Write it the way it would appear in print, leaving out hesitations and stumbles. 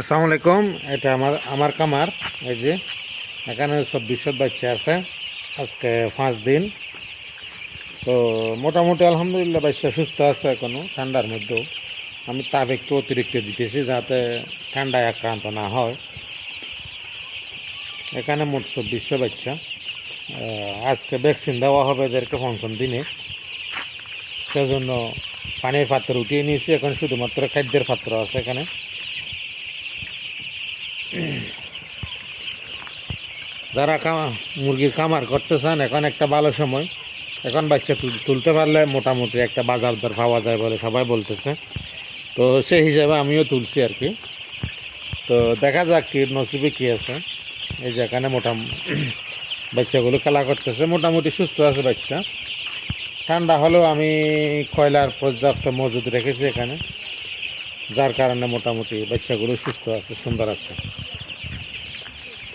আসসালামু আলাইকুম। এটা আমার কামার। এই যে এখানে ২৪০০ বাচ্চা আছে। আজকে 5 দিন। তো মোটামুটি আলহামদুলিল্লাহ বাচ্চা সুস্থ আছে এখনো ঠান্ডার মধ্যেও। আমি তাপ একটু অতিরিক্ত দিতেছি যাতে ঠান্ডায় আক্রান্ত না হয়। এখানে মোট ২৪০০ বাচ্চা। আজকে ভ্যাকসিন দেওয়া হবে এদেরকে ৫ম দিনে। সেজন্য পানির পাত্র উঠিয়ে নিয়েছি, এখন শুধুমাত্র খাদ্যের পাত্র আছে এখানে। যারা মুরগির খামার করতে চান এখন একটা ভালো সময়। এখন বাচ্চা তুলতে পারলে মোটামুটি একটা বাজার দর পাওয়া যায় বলে সবাই বলতেছে। তো সেই হিসাবে আমিও তুলছি আর কি। তো দেখা যাক কি নসিবে কী আছে। এই যে এখানে বাচ্চাগুলো খেলা করতেছে, মোটামুটি সুস্থ আছে বাচ্চা। ঠান্ডা হলেও আমি কয়লার পর্যাপ্ত মজুদ রেখেছি এখানে, যার কারণে মোটামুটি বাচ্চাগুলো সুস্থ আছে, সুন্দর আছে।